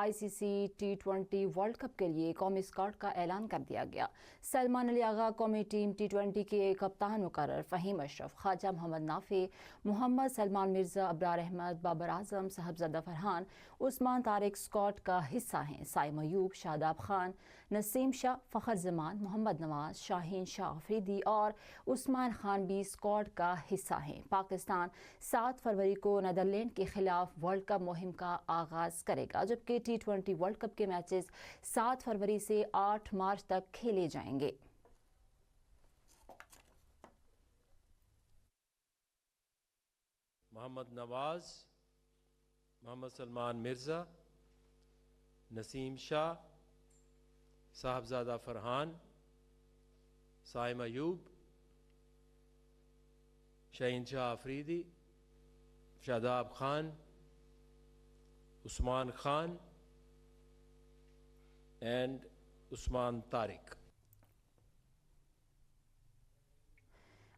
ICC T20 world cup के लिए कौमी स्क्वाड का ऐलान कर दिया गया। सलमान अली आगा कौमी टीम T20 के कप्तान मुकर्रर, फ़हीम अशरफ, ख्वाजा मोहम्मद नाफे, मोहम्मद सलमान मिर्ज़ा, अबरार अहमद, बाबर आजम, साहबजादा फरहान, उस्मान तारिक स्क्वाड का हिस्सा हैं। साइम अयूब, शादाब खान, नसीम शाह, फ़खर जमान, मोहम्मद नवाज, शाहीन शाह अफरीदी और उस्मान खान भी स्क्वाड का हिस्सा हैं। पाकिस्तान 7 फरवरी को नीदरलैंड के खिलाफ वर्ल्ड कप मुहिम का आगाज करेगा, जबकि T20 वर्ल्ड कप के मैचेस 7 फरवरी से 8 मार्च तक खेले जाएंगे। मोहम्मद नवाज, मोहम्मद सलमान मिर्ज़ा, नसीम शाह, साहबजादा फरहान, साइम अयूब, शाहीन शाह अफरीदी, शादाब खान, उस्मान खान एंड उस्मान तारिक।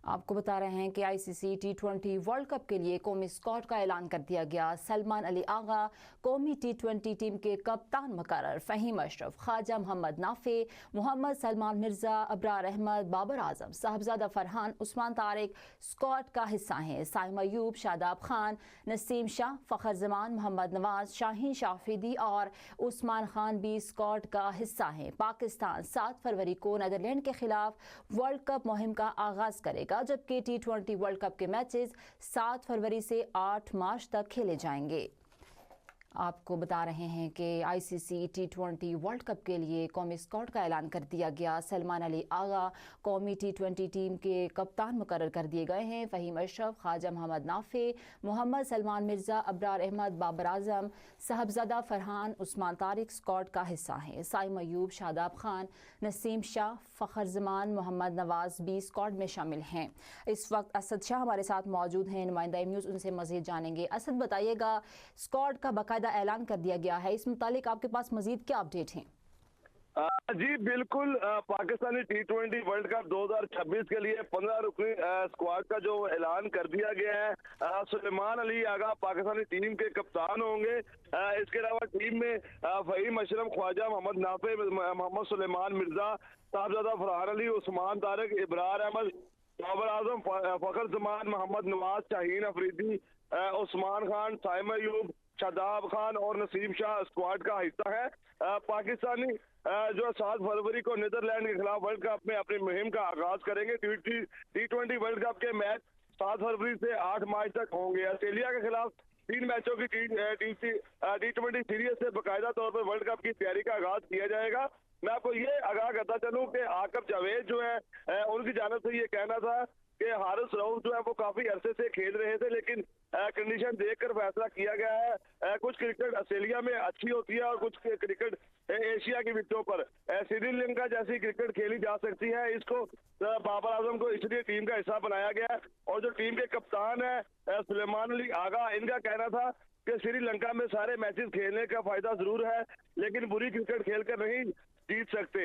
आपको बता रहे हैं कि ICC T20 वर्ल्ड कप के लिए कौमी स्क्वाड का ऐलान कर दिया गया। सलमान अली आगा कौमी T20 टीम के कप्तान मुकर्रर, फ़हीम अशरफ, ख्वाजा मोहम्मद नाफे, मोहम्मद सलमान मिर्ज़ा, अबरार अहमद, बाबर आजम, साहबजादा फरहान, उस्मान तारिक स्क्वाड का हिस्सा हैं। साइम अयूब, शादाब खान, नसीम शाह, फ़खर जमान, मोहम्मद नवाज, शाहीन शाह अफरीदी और उस्मान खान भी स्क्वाड का हिस्सा हैं। पाकिस्तान 7 फरवरी को नीदरलैंड के खिलाफ वर्ल्ड कप मुहिम का आगाज करेगा, जबकि T20 वर्ल्ड कप के मैचेस 7 फरवरी से 8 मार्च तक खेले जाएंगे। आपको बता रहे हैं कि ICC T20 वर्ल्ड कप के लिए कौमी स्क्वाड का ऐलान कर दिया गया। सलमान अली आगा कौमी T20 टीम के कप्तान मुकर्रर कर दिए गए हैं। फ़हीम अशरफ, ख्वाजा मोहम्मद नाफे, मोहम्मद सलमान मिर्ज़ा, अबरार अहमद, बाबर आजम, साहबजादा फरहान, उस्मान तारिक स्क्वाड का हिस्सा हैं। साइम अयूब, शादाब खान, नसीम शाह, फ़खर जमान, मोहम्मद नवाज भी स्क्वाड में शामिल हैं। इस वक्त असद शाह हमारे साथ मौजूद हैं, नुमाइंदा न्यूज़, उनसे मज़ीद जानेंगे। असद, बताइएगा, स्क्वाड का बाकायदा ऐलान कर दिया गया है, इस मुतालिक आपके पास मजीद क्या अपडेट हैं? जी बिल्कुल, पाकिस्तानी T20 वर्ल्ड कप 2026 के लिए 15 रुकनी स्क्वाड का जो ऐलान कर दिया गया है। सलमान अली आगा पाकिस्तानी टीम के कप्तान होंगे। इसके अलावा टीम में फ़हीम अशरफ, ख्वाजा मोहम्मद नाफे, मोहम्मद सलमान मिर्जा, साहबजादा फरहान अली, उस्मान तारिक, अबरार अहमद, बाबर आजम, फ़खर जमान, मोहम्मद नवाज, शाहीन अफरीदी, उस्मान खान, साइम अयूब, शादाब खान और नसीम शाह स्क्वाड का हिस्सा है। पाकिस्तानी जो 7 फरवरी को नीदरलैंड के खिलाफ वर्ल्ड कप में अपनी मुहिम का आगाज करेंगे। T20 वर्ल्ड कप के मैच 7 फरवरी से 8 मार्च तक होंगे। ऑस्ट्रेलिया के खिलाफ 3 मैचों की T20 सीरीज से बाकायदा तौर पर वर्ल्ड कप की तैयारी का आगाज किया जाएगा। मैं आपको ये आगाह करता चलूं कि आकिब जावेद जो है उनकी जानिब से ये कहना था कि हारिस रऊफ जो है वो काफी अरसे से खेल रहे थे, लेकिन कंडीशन देखकर फैसला किया गया है। कुछ क्रिकेट ऑस्ट्रेलिया में अच्छी होती है और कुछ क्रिकेट एशिया की विकेटों पर श्रीलंका जैसी क्रिकेट खेली जा सकती है। इसको बाबर आजम को इसलिए टीम का हिस्सा बनाया गया है। और जो टीम के कप्तान है सलमान अली आगा, इनका कहना था कि श्रीलंका में सारे मैचेस खेलने का फायदा जरूर है, लेकिन बुरी क्रिकेट खेलकर नहीं जीत सकते।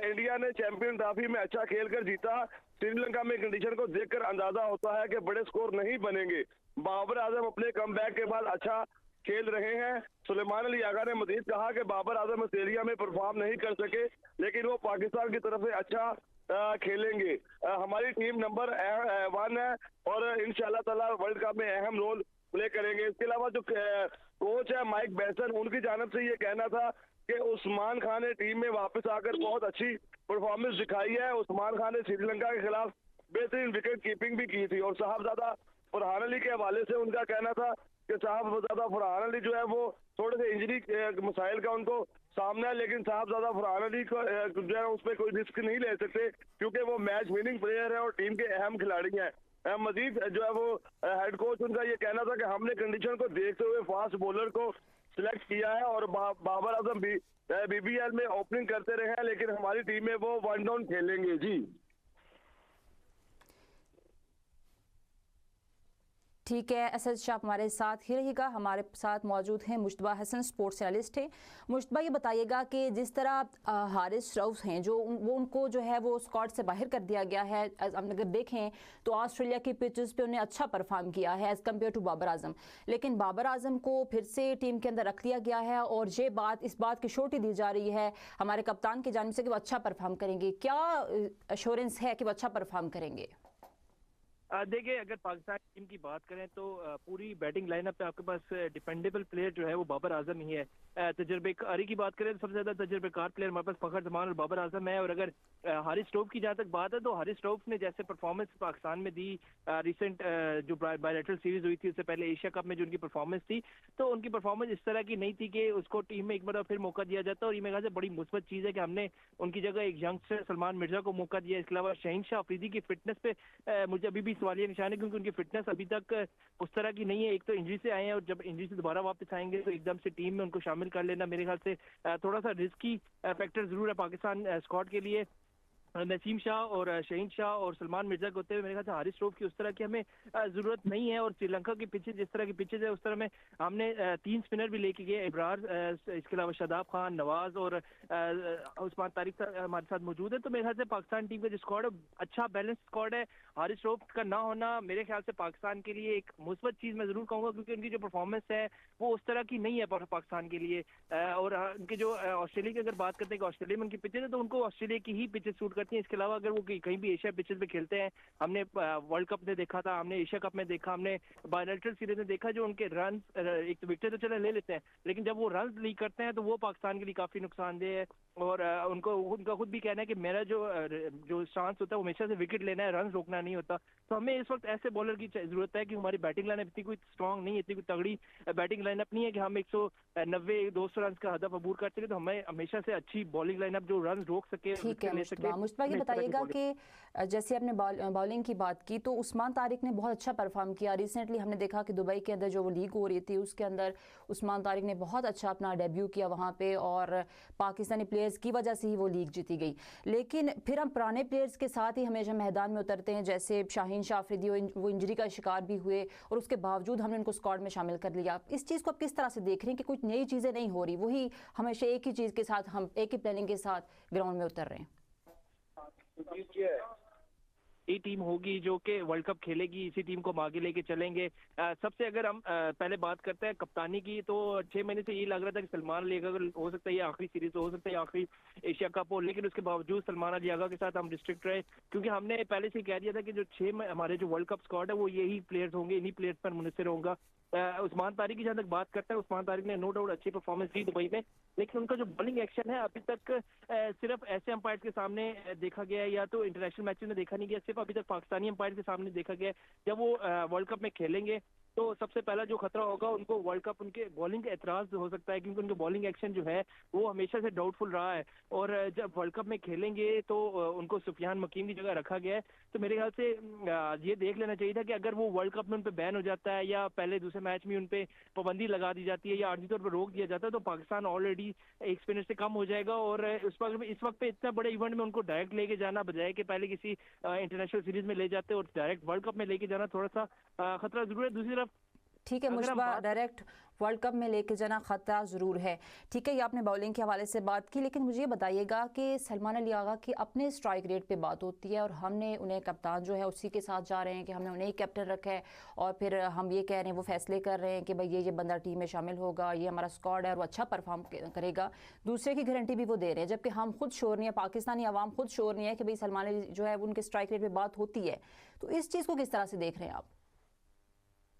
इंडिया ने चैंपियन ट्रॉफी में अच्छा खेलकर जीता। श्रीलंका में कंडीशन को देखकर अंदाजा होता है कि बड़े स्कोर नहीं बनेंगे। बाबर आजम अपने कमबैक के बाद अच्छा खेल रहे हैं। सलमान अली आगा ने मजीद कहा कि बाबर आजम ऑस्ट्रेलिया में परफॉर्म नहीं कर सके, लेकिन वो पाकिस्तान की तरफ से अच्छा खेलेंगे। हमारी टीम नंबर 1 है और इंशाल्लाह ताला वर्ल्ड कप में अहम रोल प्ले करेंगे। इसके अलावा जो कोच है माइक बेसन, उनकी जानिब से ये कहना था कि उस्मान खान ने टीम में वापस आकर बहुत अच्छी परफॉर्मेंस दिखाई है। उस्मान खान ने श्रीलंका के खिलाफ बेहतरीन विकेट कीपिंग भी की थी। और साहबजादा फरहान अली के हवाले से उनका कहना था कि साहबजादा फरहान अली जो है वो थोड़े से इंजरी मसाइल का उनको सामना है, लेकिन साहबजादा फरहान अली को जो है उस पर कोई रिस्क नहीं ले सकते, क्योंकि वो मैच विनिंग प्लेयर है और टीम के अहम खिलाड़ी हैं। मजीद जो है वो हेड कोच उनका ये कहना था कि हमने कंडीशन को देखते हुए फास्ट बॉलर को सिलेक्ट किया है और बाबर आजम भी BBL में ओपनिंग करते रहे हैं, लेकिन हमारी टीम में वो 1 डाउन खेलेंगे। जी ٹھیک ہے اسد شاہ ہمارے ساتھ ہی رہے گا. ہمارے ساتھ موجود ہیں مشتبہ حسن، سپورٹس اینالسٹ ہیں. مشتبہ یہ بتائیے گا کہ جس طرح حارث رؤف ہیں جو ان کو جو ہے وہ اسکواڈ سے باہر کر دیا گیا ہے، ہم اگر دیکھیں تو آسٹریلیا کی پچز پہ انہیں اچھا پرفارم کیا ہے as compare to Babar Azam, لیکن بابر اعظم کو پھر سے ٹیم کے اندر رکھ لیا گیا ہے اور یہ اس بات کی شورٹی دی جا رہی ہے ہمارے کپتان کی جانب سے کہ وہ اچھا پرفارم کریں گے. کیا ایشورنس ہے کہ وہ اچھا پرفارم کریں گے؟ دیکھیں اگر پاکستان ٹیم کی بات کریں تو پوری بیٹنگ لائن اپ پہ آپ کے پاس ڈیپینڈیبل پلیئر جو ہے وہ بابر اعظم ہی ہے. تجربے کاری کی بات کریں تو سب سے زیادہ تجربے کار پلیئر ہمارے پاس فخر زمان اور بابر اعظم ہے. اور اگر حارث رؤف کی جہاں تک بات ہے تو حارث رؤف نے جیسے پرفارمنس پاکستان میں دی ریسنٹ جو بائیلیٹرل سیریز ہوئی تھی اس سے پہلے ایشیا کپ میں جو ان کی پرفارمنس تھی تو ان کی پرفارمنس اس طرح کی نہیں تھی کہ اس کو ٹیم میں ایک بار پھر موقع دیا جاتا. اور یہ میرے خیال سے بڑی مثبت چیز ہے کہ ہم نے ان کی جگہ ایک ینگسٹر سلمان مرزا کو موقع دیا. اس کے علاوہ شاہین شاہ افریدی کی فٹنس پہ مجھے ابھی بھی سوالیہ نشان ہے کیونکہ ان کی فٹنس ابھی تک اس طرح کی نہیں ہے. ایک تو انجری سے آئے ہیں اور جب انجری سے دوبارہ واپس آئیں گے تو ایک دم سے ٹیم میں ان کو شامل کر لینا میرے خیال سے تھوڑا سا رسکی فیکٹر ضرور ہے پاکستان اسکواڈ کے لیے. نسیم شاہ اور شہین شاہ اور سلمان مرزا کے ہوتے ہوئے میرے خیال سے حارث رؤف کی اس طرح کی ہمیں ضرورت نہیں ہے. اور سری لنکا کی پچز جس طرح کی پچز ہے اس طرح میں ہم نے 3 اسپنر بھی لے کے گئے ابرار، اس کے علاوہ شاداب خان، نواز اور عثمان طارق ہمارے ساتھ موجود ہے. تو میرے خیال سے پاکستان ٹیم کا جو اسکواڈ ہے اچھا بیلنس اسکواڈ ہے. حارث رؤف کا نہ ہونا میرے خیال سے پاکستان کے لیے ایک مثبت چیز میں ضرور کہوں گا کیونکہ ان کی جو پرفارمنس ہے وہ اس طرح کی نہیں ہے پاکستان کے لیے. اور ان کے جو آسٹریلیا کی اگر بات کرتے ہیں کہ آسٹریلیا میں ان کی پچز ہے تو ان کو آسٹریلیا کی ہی پچز سوٹ کرتی ہیں. اس کے علاوہ اگر وہ کہیں بھی ایشیا پچز پہ کھیلتے ہیں، ہم نے ورلڈ کپ میں دیکھا تھا، ہم نے ایشیا کپ میں دیکھا، ہم نے بائیلیٹرل سیریز میں دیکھا جو ان کے رنز ایک تو وکٹیں تو چلے لے لیتے ہیں لیکن جب وہ رنز لیگ کرتے ہیں تو وہ پاکستان کے لیے کافی نقصان دہ ہے. اور ان کا خود بھی کہنا ہے کہ میرا جو چانس ہوتا ہے وہ ہمیشہ سے وکٹ لینا ہے، رنز روکنا نہیں ہوتا. تو ہمیں اس وقت ایسے بالر کی ضرورت ہے کہ ہماری بیٹنگ لائن اپ اتنی کوئی اسٹرانگ نہیں ہے، اتنی کوئی تگڑی بیٹنگ لائن اپ نہیں ہے کہ ہم 190-200 رنز کا ہدف عبور کر سکے. تو ہمیں ہمیشہ سے اچھی بالنگ لائن اپ جو رنز روک سکے ٹھیک ہے لے سکے. مشتبہ یہ بتائیے گا کہ جیسے آپ نے بالنگ کی بات کی تو عثمان طارق نے بہت اچھا پرفارم کیا. ریسنٹلی ہم نے دیکھا کہ دبئی کے اندر جو وہ لیگ ہو رہی تھی اس کے اندر عثمان طارق نے بہت اچھا اپنا ڈیبیو کیا وہاں پہ اور پاکستانی پلیئرز کی وجہ سے ہی وہ لیگ جیتی گئی. لیکن پھر ہم پرانے پلیئرز کے ساتھ ہی ہمیشہ میدان میں اترتے ہیں، جیسے شاہین شاہ افریدی وہ انجری کا شکار بھی ہوئے اور اس کے باوجود ہم نے ان کو اسکواڈ میں شامل کر لیا. اس چیز کو آپ کس طرح سے دیکھ رہے ہیں کہ کچھ نئی چیزیں نہیں ہو رہی، وہی ہمیشہ ایک ہی چیز کے ساتھ ہم ایک ہی پلاننگ کے ساتھ گراؤنڈ میں اتر رہے ہیں؟ یہ ٹیم ہوگی جو کہ ورلڈ کپ کھیلے گی، اسی ٹیم کو ہم آگے لے کے چلیں گے. سب سے اگر ہم پہلے بات کرتے ہیں کپتانی کی تو 6 مہینے سے یہ لگ رہا تھا کہ سلمان علی اگر ہو سکتا ہے یہ آخری سیریز ہو سکتا ہے آخری ایشیا کپ ہو، لیکن اس کے باوجود سلمان علی آغا کے ساتھ ہم ڈسٹرکٹ رہے کیونکہ ہم نے پہلے سے کہہ دیا تھا کہ جو 6 ہمارے جو ورلڈ کپ اسکواڈ ہے وہ یہی پلیئرز ہوں گے، انہی پلیئرز پر منحصر ہوگا. عثمان طارق کی جہاں تک بات کرتے ہیں عثمان طارق نے نو ڈاؤٹ اچھی پرفارمنس دی دبئی میں، لیکن ان کا جو بالنگ ایکشن ہے ابھی تک صرف ایسے امپائر کے سامنے دیکھا گیا ہے یا تو انٹرنیشنل میچز میں دیکھا نہیں گیا، صرف ابھی تک پاکستانی امپائر کے سامنے دیکھا گیا. جب وہ ورلڈ کپ میں کھیلیں گے تو سب سے پہلا جو خطرہ ہوگا ان کو ورلڈ کپ ان کے بالنگ کا اعتراض ہو سکتا ہے کیونکہ ان کا بالنگ ایکشن جو ہے وہ ہمیشہ سے ڈاؤٹ فل رہا ہے. اور جب ورلڈ کپ میں کھیلیں گے تو ان کو سفیان مکین کی جگہ رکھا گیا ہے. تو میرے خیال سے یہ دیکھ لینا چاہیے تھا کہ اگر وہ ورلڈ کپ میں ان پہ بین ہو جاتا ہے یا پہلے دوسرے میچ میں ان پہ پابندی لگا دی جاتی ہے یا عارضی طور پر روک دیا جاتا ہے تو پاکستان آلریڈی ایک اسپنر سے کم ہو جائے گا. اور اس وقت پہ اتنا بڑے ایونٹ میں ان کو ڈائریکٹ لے کے جانا بجائے کہ پہلے کسی انٹرنیشنل سیریز میں لے جاتے اور ڈائریکٹ ورلڈ کپ میں لے کے جانا تھوڑا سا خطرہ ضرور ہے. دوسری طرف ٹھیک ہے مشتبہ، ڈائریکٹ ورلڈ کپ میں لے کے جانا خطرہ ضرور ہے. ٹھیک ہے، یہ آپ نے باؤلنگ کے حوالے سے بات کی، لیکن مجھے یہ بتائیے گا کہ سلمان علی آغا کی اپنے اسٹرائک ریٹ پہ بات ہوتی ہے اور ہم نے انہیں کپتان جو ہے اسی کے ساتھ جا رہے ہیں کہ ہم نے انہیں ہی کیپٹن رکھا ہے اور پھر ہم یہ کہہ رہے ہیں وہ فیصلے کر رہے ہیں کہ بھائی یہ بندہ ٹیم میں شامل ہوگا، یہ ہمارا اسکواڈ ہے اور وہ اچھا پرفارم کرے گا. دوسرے کی گارنٹی بھی وہ دے رہے ہیں جبکہ ہم خود شور نہیں ہے، پاکستانی عوام خود شور نہیں ہے کہ بھائی سلمان علی جو ہے ان کے اسٹرائک ریٹ پہ بات ہوتی ہے. تو اس چیز کو کس طرح سے دیکھ رہے ہیں آپ؟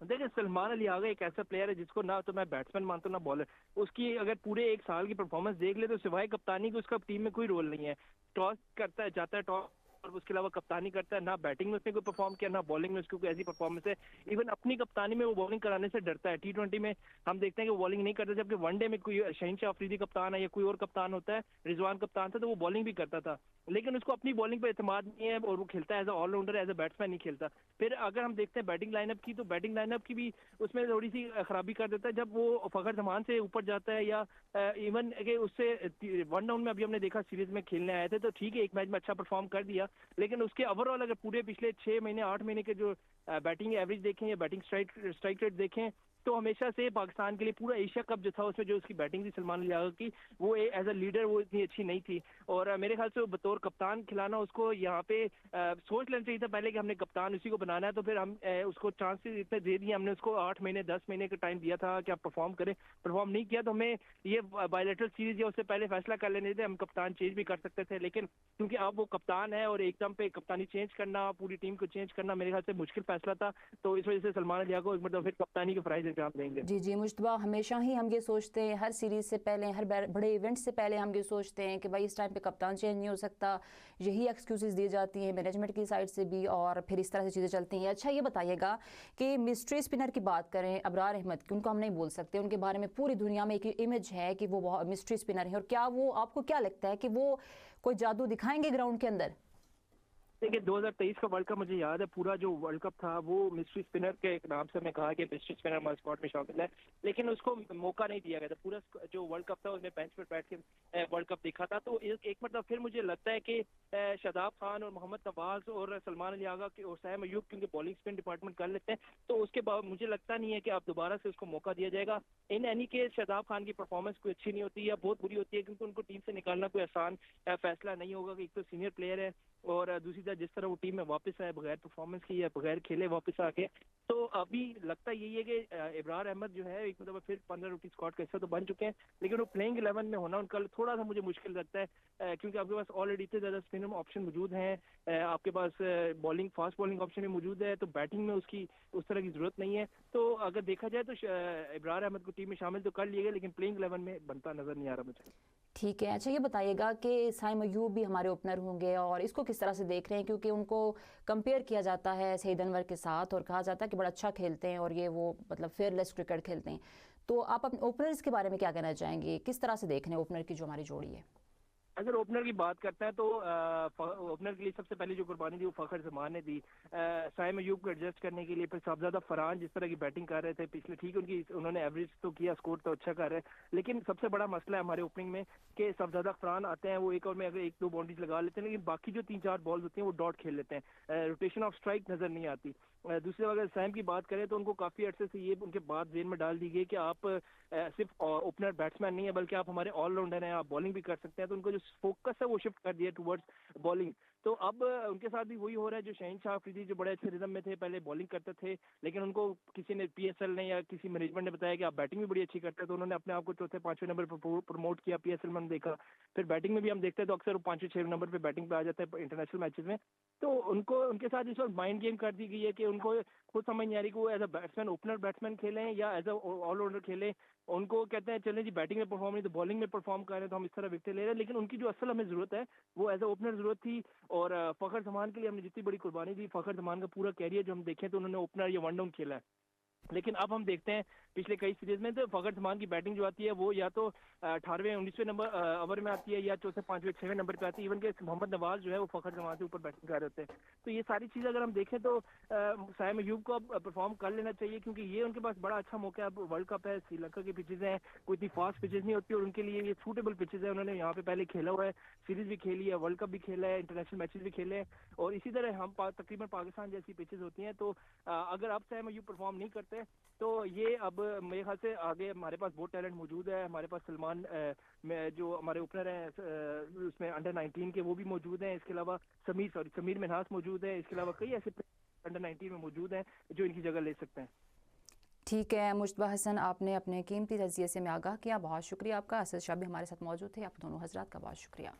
دیکھیں سلمان علی آغا ایک ایسا پلیئر ہے جس کو نہ تو میں بیٹسمین مانتا ہوں نہ بالر. اس کی اگر پورے 1 سال کی پرفارمنس دیکھ لے تو سوائے کپتانی کی اس کا ٹیم میں کوئی رول نہیں ہے. ٹاس کرتا ہے جاتا ہے ٹاس اور اس کے علاوہ کپتانی کرتا ہے، نہ بیٹنگ میں اس نے کوئی پرفارم کیا نہ بالنگ میں اس کی کوئی ایسی پرفارمنس ہے. ایون اپنی کپتانی میں وہ بالنگ کرانے سے ڈرتا ہے. T20 میں ہم دیکھتے ہیں کہ وہ بالنگ نہیں کرتا، جبکہ ون ڈے میں کوئی شاہین شاہ افریدی کپتان ہے یا کوئی اور کپتان ہوتا ہے، رضوان کپتان تھا تو وہ بالنگ بھی کرتا تھا، لیکن اس کو اپنی بالنگ پہ اعتماد نہیں ہے اور وہ کھیلتا ہے as a all rounder, as a batsman نہیں کھیلتا. پھر اگر ہم دیکھتے ہیں بیٹنگ لائن اپ کی تو بیٹنگ لائن اپ کی بھی اس میں تھوڑی سی خرابی کر دیتا ہے جب وہ فخر زمان سے اوپر جاتا ہے یا ایون کہ اس سے 1 ڈاؤن میں ابھی ہم نے دیکھا سیریز میں کھیلنے آئے تھے تو ٹھیک ہے ایک میچ میں اچھا پرفارم کر دیا، لیکن اس کے اوور آل اگر پورے پچھلے 6 مہینے 8 مہینے کے جو बैटिंग एवरेज देखें या बैटिंग स्ट्राइक रेट देखें तो हमेशा से पाकिस्तान के लिए पूरा एशिया कप जो था उसमें जो उसकी बैटिंग थी सलमान अली आगा की, वो एज अ लीडर वो इतनी अच्छी नहीं थी। और मेरे ख्याल से बतौर कप्तान खिलाना उसको यहाँ पे सोच लेना चाहिए था पहले कि हमने कप्तान उसी को बनाना है, तो फिर हम उसको चांसेस इतने दे दिए, हमने उसको 8 महीने 10 महीने का टाइम दिया था कि आप परफॉर्म करें। परफॉर्म नहीं किया तो हमें ये बायलैटरल सीरीज या उससे पहले फैसला कर लेने थे, हम कप्तान चेंज भी कर सकते थे। लेकिन क्योंकि अब वो कप्तान है और एकदम पे कप्तानी चेंज करना, पूरी टीम को चेंज करना मेरे ख्याल से मुश्किल फैसला था, तो इस वजह से सलमान अली आगा को मतलब फिर कप्तानी के फराइज इंतजाम देंगे। जी मुश्तबा, हमेशा ही हम ये सोचते हैं, हर सीरीज़ से पहले, हर बड़े इवेंट से पहले हम ये सोचते हैं कि भाई इस टाइम पे कप्तान चेंज नहीं हो सकता, यही एक्सक्यूज़ेस दी जाती हैं मैनेजमेंट की साइड से भी, और फिर इस तरह से चीज़ें चलती हैं। अच्छा ये बताइएगा कि मिस्ट्री स्पिनर की बात करें अबरार अहमद की, उनको हम नहीं बोल सकते, उनके बारे में पूरी दुनिया में एक इमेज है कि वो मिस्ट्री स्पिनर है, और क्या वो, आपको क्या लगता है कि वो कोई जादू दिखाएंगे ग्राउंड के अंदर? देखिए 2023 का वर्ल्ड कप मुझे याद है, पूरा जो वर्ल्ड कप था वो मिस्ट्री स्पिनर के नाम से मैं कहा कि मिस्ट्री स्पिनर हमारे स्क्वाड में शामिल है, लेकिन उसको मौका नहीं दिया गया था। पूरा जो वर्ल्ड कप था उसमें बेंच पर बैठ के वर्ल्ड कप देखा था। तो एक मतलब फिर मुझे लगता है कि शादाब खान और मोहम्मद नवाज और सलमान अली आगा और सैम अयूब क्योंकि बॉलिंग स्पिन डिपार्टमेंट कर लेते हैं, तो उसके बाद मुझे लगता नहीं है कि आप दोबारा से उसको मौका दिया जाएगा। In any case Shadab Khan की परफॉर्मेंस कोई अच्छी नहीं होती या बहुत बुरी होती है, क्योंकि उनको टीम से निकालना कोई आसान फैसला नहीं होगा कि एक तो सीनियर प्लेयर है और दूसरी तरफ जिस तरह वो टीम में वापस आए बगैर परफॉर्मेंस की या बगैर खेले वापस आके, तो अभी लगता यही है कि इब्रार अहमद जो है एक मतलब फिर 15 रूपी स्क्वाड का हिस्सा तो बन चुके हैं, लेकिन वो प्लेइंग 11 में होना उनका थोड़ा सा मुझे मुश्किल लगता है, क्योंकि आपके पास ऑलरेडी इतने ज्यादा स्पिनर ऑप्शन मौजूद हैं, आपके पास बॉलिंग फास्ट बॉलिंग ऑप्शन भी मौजूद है, तो बैटिंग में उसकी उस तरह की जरूरत नहीं है। तो अगर देखा जाए तो इब्रार अहमद को टीम में शामिल तो कर लिए गए, लेकिन प्लेइंग 11 में बनता नजर नहीं आ रहा मुझे। ठीक है। अच्छा ये बताइएगा कि साइम अयूब भी हमारे ओपनर होंगे, और इसको किस तरह से देख रहे हैं, क्योंकि उनको कंपेयर किया जाता है सईद अनवर के साथ और कहा जाता है कि बड़ा अच्छा खेलते हैं और ये वो मतलब फेयरलेस क्रिकेट खेलते हैं, तो आप अपने ओपनर्स के बारे में क्या कहना चाहेंगे, किस तरह से देख रहे हैं ओपनर की जो हमारी जोड़ी है? अगर ओपनर की बात करते हैं तो ओपनर के लिए सबसे पहले जो कुर्बानी दी वो फखर जमान ने दी, साइम अयूब को एडजस्ट करने के लिए। फिर साहबजादा फरहान जिस तरह की बैटिंग कर रहे थे पिछले, ठीक उनकी उन्होंने एवरेज तो किया, स्कोर तो अच्छा कर रहे हैं, लेकिन सबसे बड़ा मसला है हमारे ओपनिंग में कि साहबजादा फरहान आते हैं, वो एक और में अगर 1-2 बाउंड्रीज लगा लेते हैं, लेकिन बाकी जो 3-4 बॉल्स होती हैं वो डॉट खेल लेते हैं, रोटेशन ऑफ स्ट्राइक नजर नहीं आती। दूसरी अगर सैम की बात करें तो उनको काफी अर्से से ये उनके बाद जेन में डाल दी गई कि आप सिर्फ ओपनर बैट्समैन नहीं है बल्कि आप हमारे ऑलराउंडर हैं, आप बॉलिंग भी कर सकते हैं, तो उनको जो फोकस है वो शिफ्ट कर दिया टुवर्ड्स बॉलिंग। तो अब उनके साथ भी वही हो रहा है जो शहनशाह अफरीदी जो बड़े अच्छे रिदम में थे, पहले बॉलिंग करते थे, लेकिन उनको किसी ने पीएसएल ने या किसी मैनेजमेंट ने बताया कि आप बैटिंग भी बड़ी अच्छी करते हैं, तो उन्होंने अपने आप को चौथे 5वें नंबर पर प्रमोट किया। पीएसएल में देखा, फिर बैटिंग में भी हम देखते हैं तो अक्सर वो 5वें 6वें नंबर पर बैटिंग पे आ जाते हैं इंटरनेशनल मैचेस में। तो उनको उनके साथ इस वक्त माइंड गेम कर दी गई है कि उनको खुद समझ नहीं आ रही कि वो as a batsman opener batsman खेलें या एज अ ऑलराउंडर खेलें। उनको कहते हैं चलें जी बैटिंग में परफॉर्म नहीं तो बॉलिंग में परफॉर्म कर रहे हैं तो हम इस तरह विकेट ले रहे हैं, लेकिन उनकी जो असल हमें जरूरत है वो एज अ ओपनर जरूरत थी। और फखर जमान के लिए हमने जितनी बड़ी कुर्बानी दी, फखर जमान का पूरा कैरियर जो हम देखें तो उन्होंने ओपनर या वन डाउन खेला है, लेकिन अब हम देखते हैं पिछले कई सीरीज में तो फखर जमान की बैटिंग जो आती है वो या तो 18वें 19वें नंबर ओवर में आती है या चौथे 5वें 6वें नंबर पे आती है। इवन के मोहम्मद नवाज जो है वो फखर जमान से ऊपर बैटिंग कर रहे होते हैं। तो ये सारी चीज़ अगर हम देखें तो साइम अयूब को अब परफॉर्म कर लेना चाहिए, क्योंकि ये उनके पास बड़ा अच्छा मौका है। अब वर्ल्ड कप है, श्रीलंका की पिचेज हैं, कोई इतनी फास्ट पिचेज नहीं होती और उनके लिए ये सूटेबल पिचेज है। उन्होंने यहाँ पे पहले खेला हुआ है, सीरीज भी खेली है, वर्ल्ड कप भी खेला है, इंटरनेशनल मैचेस भी खेले हैं, और इसी तरह हम तकरीबन पाकिस्तान जैसी पिचेज होती हैं। तो अगर अब साइम अयूब परफॉर्म नहीं करते तो ये अब मेरे ख्याल से आगे हमारे पास बहुत टैलेंट मौजूद है। हमारे पास सलमान में जो हमारे ओपनर हैं उसमें अंडर 19 के वो भी मौजूद हैं, इसके अलावा समीर मिन्हास मौजूद है, इसके अलावा कई ऐसे अंडर 19 में मौजूद हैं जो इनकी जगह ले सकते हैं। ठीक है मुश्तबा हसन, आपने अपने कीमती तज़किये से में आगाह किया, बहुत शुक्रिया आपका। असद शाह भी हमारे साथ मौजूद थे, आप दोनों हजरात का बहुत शुक्रिया।